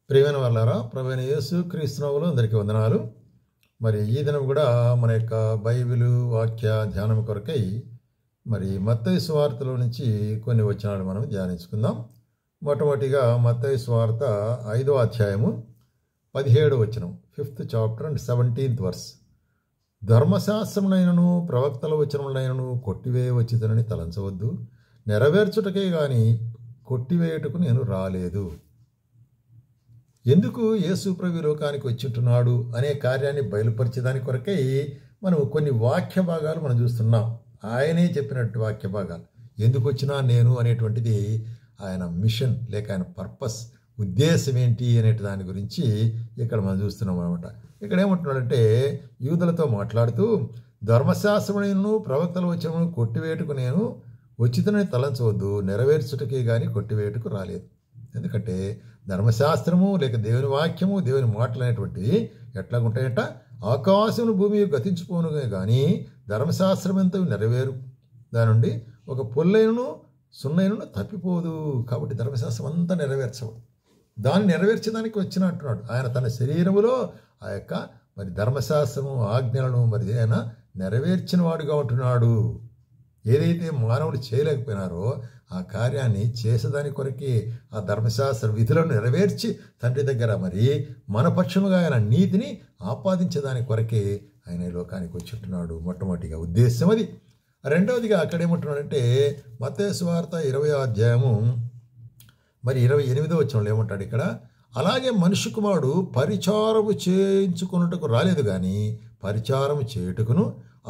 ప్రియమైన వాళ్ళారా, ప్రభువైన యేసు క్రీస్తునామములో అందరికీ వందనాలు. మరి ఈ దినం కూడా మన యొక్క బైబిలు వాక్య ధ్యానం కొరకై మరి మత్తయి సువార్తలో నుంచి కొన్ని వచనాలు మనం ధ్యానించుకుందాం. మొట్టమొదటిగా మత్తయి సువార్త 5వ అధ్యాయము 17వ వచనం, 5th chapter and 17th verse. ధర్మశాస్త్రమునైనను ప్రవక్తల వచనములైనను కొట్టివేయవచ్చునని తలంచవద్దు, నెరవేర్చుటకే గాని కొట్టివేయుటకు నేను రాలేదు. ఎందుకు యేసు ప్రభు లోకానికి వచ్చింటున్నాడు అనే కార్యాన్ని బయలుపరిచేదాని కొరకై మనం కొన్ని వాక్య భాగాలు మనం చూస్తున్నాం. ఆయనే చెప్పినట్టు వాక్య భాగాలు. ఎందుకు వచ్చినా నేను అనేటువంటిది ఆయన మిషన్ లేక ఆయన పర్పస్, ఉద్దేశం ఏంటి అనే దాని గురించి ఇక్కడ మనం చూస్తున్నాం అనమాట. ఇక్కడ ఏమంటున్నాడంటే, యూదులతో మాట్లాడుతూ ధర్మశాస్త్రమును ప్రవక్తల వచనమును కొట్టివేటుకు నేను వచ్చితనని తలంచవద్దు, నెరవేర్చుటకే కానీ కొట్టివేటుకు రాలేదు. ఎందుకంటే ధర్మశాస్త్రము లేక దేవుని వాక్యము, దేవుని మాటలు అనేటువంటివి ఎట్లాగుంటాయంట, ఆకాశమును భూమి గతించిపోనుగా కానీ ధర్మశాస్త్రం ఎంత నెరవేరు, దాని నుండి ఒక పొల్లైనను సున్నైనను తప్పిపోదు. కాబట్టి ధర్మశాస్త్రం అంతా నెరవేర్చవు. దాన్ని నెరవేర్చడానికి వచ్చిన అంటున్నాడు ఆయన. తన శరీరములో ఆ యొక్క మరి ధర్మశాస్త్రము ఆజ్ఞలను మరి ఆయన నెరవేర్చిన వాడుగా ఉంటున్నాడు. ఏదైతే మానవులు చేయలేకపోయినారో ఆ కార్యాన్ని చేసేదాని కొరకే ఆ ధర్మశాస్త్ర విధులను నెరవేర్చి తండ్రి దగ్గర మరి మన పక్షముగా ఆయన నీతిని ఆపాదించేదాని కొరకే ఆయన ఈ లోకానికి వచ్చుంటున్నాడు. మొట్టమొదటిగా ఉద్దేశం అది. రెండవదిగా అక్కడేమంటున్నాడంటే మత్తయి సువార్త 20వ అధ్యాయము మరి 28వ వచనంలో ఏమంటాడు ఇక్కడ, అలాగే మనుష్య కుమారుడు పరిచారము చేయించుకున్నట్టుకు రాలేదు కానీ పరిచారము చేయుటకును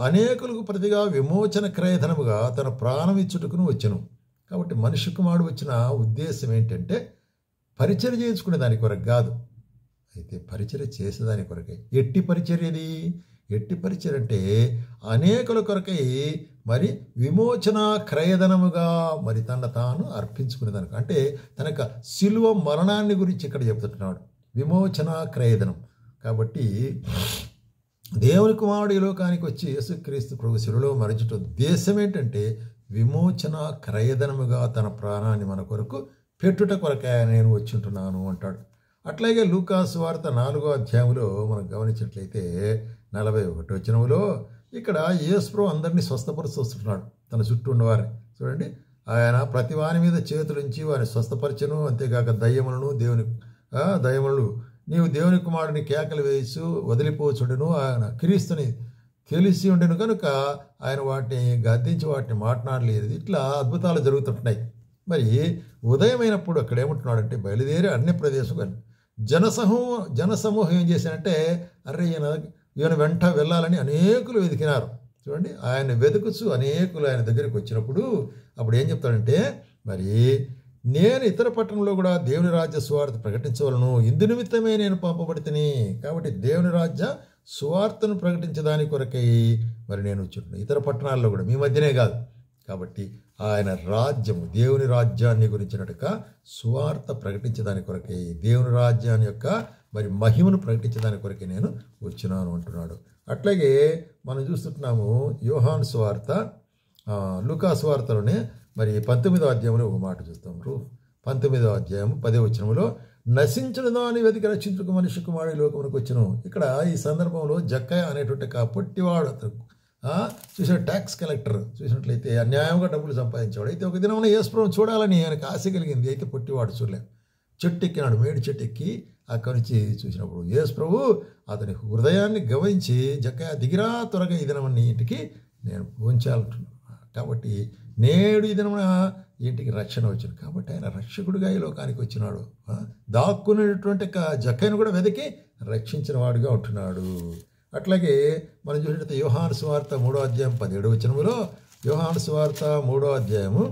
అనేకులకు ప్రతిగా విమోచన క్రయధనముగా తన ప్రాణం ఇచ్చుటకును వచ్చెను. కాబట్టి మనుష్య కుమారుడు వచ్చిన ఉద్దేశం ఏంటంటే పరిచర్య చేయించుకునే దాని కొరకు కాదు, అయితే పరిచర్య చేసేదాని కొరకే. ఎట్టి పరిచర్యది? ఎట్టి పరిచర్య అంటే అనేకుల కొరకై మరి విమోచన క్రయధనముగా మరి తన తాను అర్పించుకునేదానికి, అంటే తన యొక్క శిలువ మరణాన్ని గురించి ఇక్కడ చెబుతున్నాడు, విమోచన క్రయధనం. కాబట్టి దేవుని కుమారుడు ఈ లోకానికి వచ్చి యేసుక్రీస్తు ప్రభు శిలువలో మరణించుట ఉద్దేశం ఏంటంటే విమోచన క్రయధనముగా తన ప్రాణాన్ని మన కొరకు పెట్టుట కొరకే నేను వచ్చుంటున్నాను అంటాడు. అట్లాగే లూకా సువార్త 4వ అధ్యాయంలో మనం గమనించినట్లయితే 41వ వచనంలో ఇక్కడ యేసు ప్రభు అందరినీ స్వస్థపరుస్తున్నాడు తన చుట్టూ ఉన్నవారిని. చూడండి, ఆయన ప్రతి వాని మీద చేతులుంచి వారిని స్వస్థపరచను, అంతేకాక దయ్యములను నీవు దేవుని కుమారుడిని కేకలు వేసు వదిలిపోచుండెను, ఆయన క్రీస్తుని తెలిసి ఉండెను కనుక ఆయన వాటిని గద్దించి వాటిని మాట్లాడలేదు. ఇట్లా అద్భుతాలు జరుగుతుంటున్నాయి. మరి ఉదయమైనప్పుడు అక్కడ ఏమంటున్నాడంటే, బయలుదేరి అన్ని ప్రదేశం జనసమూహం ఏం చేశారంటే, అరే ఈయన వెంట వెళ్ళాలని అనేకులు వెతికినారు. చూడండి, ఆయన వెతుకుచు అనేకులు ఆయన దగ్గరికి వచ్చినప్పుడు అప్పుడు ఏం చెప్తాడంటే, మరి నేను ఇతర పట్టణంలో కూడా దేవుని రాజ్య సువార్త ప్రకటించవలను, ఇందు నిమిత్తమే నేను పంపబడితిని. కాబట్టి దేవుని రాజ్య సువార్తను ప్రకటించడానికి కొరకై మరి నేను వచ్చుంటున్నాను ఇతర పట్టణాల్లో కూడా, మీ మధ్యనే కాదు. కాబట్టి ఆయన రాజ్యము, దేవుని రాజ్యాన్ని గురించినట్టుగా సువార్త ప్రకటించడానికి కొరకై, దేవుని రాజ్యాన్ని యొక్క మరి మహిమను ప్రకటించడానికి కొరకై నేను వచ్చినాను అంటున్నాడు. అట్లాగే మనం చూస్తున్నాము యోహాను సువార్త, లూకా సువార్తలోనే మరి 19వ అధ్యాయంలో ఒక మాట చూస్తాం. 19వ అధ్యాయం 10వ వచనంలో, నశించిన దాన్ని వెతికి రక్షించుకు మనిషి కుమారుడు లోకమునకు వచ్చును. ఇక్కడ ఈ సందర్భంలో జక్కయ్య అనేటువంటి పొట్టివాడు, అతను చూసిన ట్యాక్స్ కలెక్టర్, చూసినట్లయితే అన్యాయంగా డబ్బులు సంపాదించేవాడు. అయితే ఒక దినం యేసు ప్రభువును చూడాలని ఆయనకు ఆశ కలిగింది. అయితే పొట్టివాడు చూడలేం, చెట్టు ఎక్కినాడు, మేడి చెట్టు ఎక్కి అక్కడి నుంచి చూసినప్పుడు యేసు ప్రభు అతని హృదయాన్ని గమనించి, జక్కయ్య దిగిరా త్వరగా ఈ దినం నీ ఇంటికి నేను ఉంచాలంటున్నాను. కాబట్టి నేడు ఈ దినమున ఇంటికి రక్షణ వచ్చింది. కాబట్టి ఆయన రక్షకుడిగా ఈ లోకానికి వచ్చినాడు. దాక్కునేటువంటి జక్కయ్యను కూడా వెతికి రక్షించిన వాడుగా ఉంటున్నాడు. అట్లాగే మనం చూసినట్లయితే యోహాను సువార్త 3వ అధ్యాయం 17వ వచనంలో, యోహాను సువార్త 3వ అధ్యాయము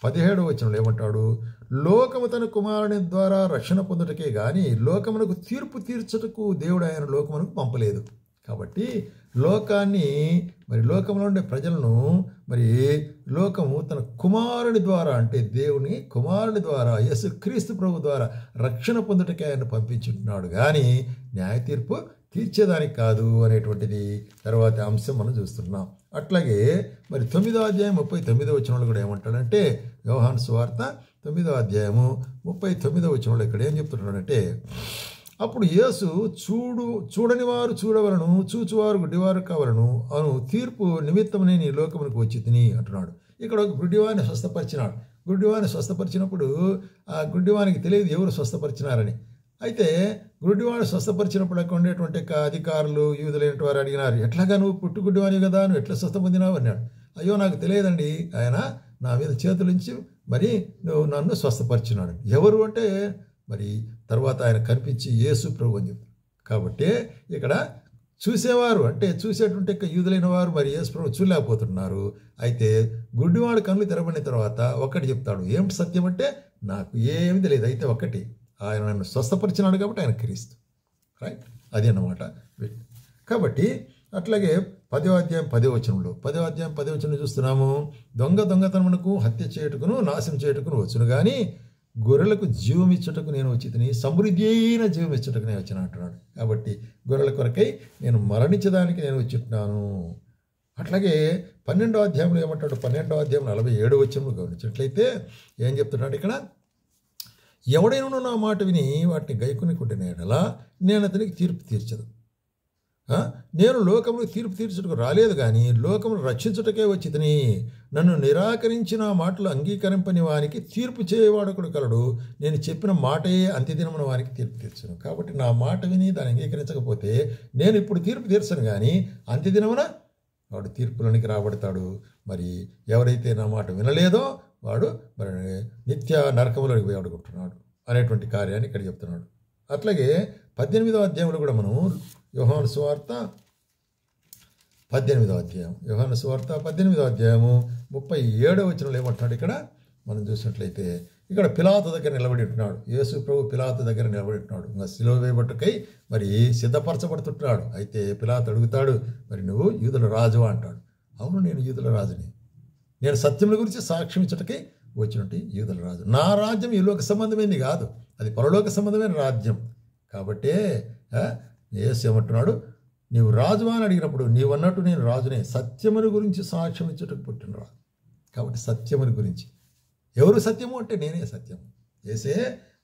17వ వచనంలో ఏమంటాడు, లోకము తన కుమారుని ద్వారా రక్షణ పొందుటకే గాని లోకమునకు తీర్పు తీర్చుటకు దేవుడు ఆయన లోకమునకు పంపలేదు. కాబట్టి లోకాన్ని మరి లోకంలో ఉండే ప్రజలను మరి లోకము తన కుమారుని ద్వారా, అంటే దేవుని కుమారుని ద్వారా యేసుక్రీస్తు ప్రభు ద్వారా రక్షణ పొందుటకే ఆయన పంపించుంటున్నాడు కానీ న్యాయ తీర్పు తీర్చేదానికి కాదు అనేటువంటిది తర్వాత అంశం మనం చూస్తున్నాం. అట్లాగే మరి 9వ అధ్యాయం 39వ వచనంలో కూడా ఏమంటాడంటే, యోహాను సువార్త 9వ అధ్యాయము 39వ వచనంలో ఇక్కడ ఏం చెప్తున్నాడంటే, అప్పుడు యేసు చూడని వారు చూడవలను, చూచువారు గుడ్డివారు కావలను అను తీర్పు నిమిత్తం నేను ఈ లోకమునికి వచ్చి తిని అంటున్నాడు. ఇక్కడ ఒక గుడ్డివాడిని స్వస్థపరిచినాడు. గుడ్డివాడిని స్వస్థపరిచినప్పుడు ఆ గుడ్డివానికి తెలియదు ఎవరు స్వస్థపరిచినారని. అయితే గుడ్డివాడు స్వస్థపరిచినప్పుడు అక్కడ ఉండేటువంటి అధికారులు యూదులైన వారు అడిగినారు, ఎట్లాగా నువ్వు పుట్టు గుడ్డివాని కదా, నువ్వు ఎట్లా స్వస్థపొందినావు అన్నాడు. అయ్యో నాకు తెలియదండి, ఆయన నా మీద చేతులుంచి మరి నువ్వు నన్ను స్వస్థపరిచినాడు. ఎవరు అంటే మరి తర్వాత ఆయన కనిపించి యేసు ప్రభు అని చెప్తారు. కాబట్టి ఇక్కడ చూసేవారు అంటే చూసేటువంటి యూదులైన వారు మరి యేసు ప్రభు చూడలేకపోతున్నారు. అయితే గుడ్డివాడు కళ్ళు తెరబడిన తర్వాత ఒక్కటి చెప్తాడు, ఏం సత్యం అంటే నాకు ఏమి తెలియదు, అయితే ఒక్కటి ఆయన నన్ను స్వస్థపరిచినాడు కాబట్టి ఆయన క్రీస్తు. రైట్, అది అన్నమాట. కాబట్టి అట్లాగే 10వ అధ్యాయం 10వ వచనంలో చూస్తున్నాము, దొంగతనమునకు హత్య చేయుటకును నాశనం చేయుటకును వచ్చును కానీ గొర్రెలకు జీవం ఇచ్చుటకు నేను వచ్చి తిని సమృద్ధి అయిన జీవం ఇచ్చుటకు నేను వచ్చిన అంటున్నాడు. కాబట్టి గొర్రెల కొరకై నేను మరణించడానికి నేను వచ్చింటున్నాను. అట్లాగే 12వ అధ్యాయంలో ఏమంటాడు, 12వ అధ్యాయం 47వ వచనంలో గమనించినట్లయితే ఏం చెప్తున్నాడు ఇక్కడ, ఎవడైనా నా మాట విని వాటిని గైకొనుకుంటున్న యెడల నేను అతనికి తీర్పు తీర్చదు. నేను లోకమును తీర్పు తీర్చుటకు రాలేదు కానీ లోకమును రక్షించుటకే వచ్చి తిని, నన్ను నిరాకరించిన మాటలు అంగీకరింపని వానికి తీర్పు చేయవాడొకడు కలడు. నేను చెప్పిన మాటయే అంత్యదినమున వానికి తీర్పు తీర్చను. కాబట్టి నా మాట విని దాన్ని అంగీకరించకపోతే నేను ఇప్పుడు తీర్పు తీర్చను కానీ అంత్యదినమున వాడు తీర్పులోనికి రాబడతాడు. మరి ఎవరైతే నా మాట వినలేదో వాడు మరి నిత్య నరకములోనికి పోయాడుకుంటున్నాడు అనేటువంటి కార్యాన్ని ఇక్కడ చెప్తున్నాడు. అట్లాగే 18వ అధ్యాయంలో కూడా మనం యోహాను సువార్త 18వ అధ్యాయము 37వ వచనంలో ఏమంటున్నాడు ఇక్కడ మనం చూసినట్లయితే, ఇక్కడ పిలాతు దగ్గర నిలబడి ఉంటున్నాడు. యేసు ప్రభు పిలాతు దగ్గర నిలబడి ఉంటున్నాడు. ఇంకా సిలువ వేయబట్టుకై మరి సిద్ధపరచబడుతుంటున్నాడు. అయితే పిలాతు అడుగుతాడు, మరి నువ్వు యూదుల రాజు అంటాడు. అవును, నేను యూదుల రాజుని, నేను సత్యముల గురించి సాక్ష్యం ఇచ్చటకై వచ్చినట్టు యూదుల రాజు. నా రాజ్యం ఈ లోక సంబంధమైంది కాదు, అది పరలోక సంబంధమైన రాజ్యం. కాబట్టే యేసు ఏమంటున్నాడు, నీవు రాజువా అని అడిగినప్పుడు నీవు అన్నట్టు నేను రాజునే, సత్యముని గురించి సాక్ష్యం ఇచ్చటకు పుట్టిన రాజు. కాబట్టి సత్యముని గురించి, ఎవరు సత్యము అంటే నేనే సత్యం. యేసే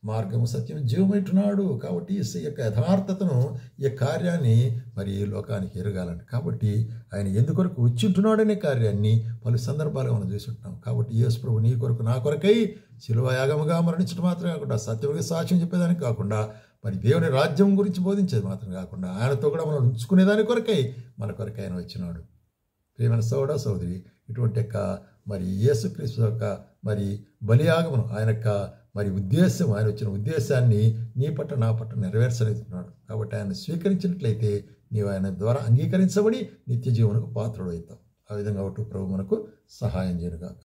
మార్గము సత్యం జీవమైంటున్నాడు. కాబట్టి యేసు యొక్క యథార్థతను ఈ కార్యాన్ని మరి లోకానికి ఎరగాలండి. కాబట్టి ఆయన ఎందుకొరకు వచ్చింటున్నాడనే కార్యాన్ని పలు సందర్భాలు మనం చూసుంటున్నాం. కాబట్టి యేసు ప్రభు నీ కొరకు నా కొరకై శిలువ యాగముగా మరణించడం మాత్రమే కాకుండా సత్యముగా సాక్ష్యం చెప్పేదానికి కాకుండా మరి దేవుని రాజ్యం గురించి బోధించేది మాత్రం కాకుండా ఆయనతో కూడా మనం ఉంచుకునేదాని కొరకై మన కొరకై ఆయన వచ్చినాడు. ప్రియమైన సోదర సోదరి, ఇటువంటి యొక్క మరి యేసుక్రీస్తు యొక్క మరి బలియాగమును ఆయన యొక్క మరి ఉద్దేశం, ఆయన వచ్చిన ఉద్దేశాన్ని నీ పట్ల నా పట్ల నెరవేర్చలేస్తున్నాడు. కాబట్టి ఆయన స్వీకరించినట్లయితే నీవు ఆయన ద్వారా అంగీకరించబడి నిత్య జీవనకు పాత్రుడు అవుతావు. ఆ విధంగా ఒకటి ప్రభు మనకు సహాయం చేయనుగా.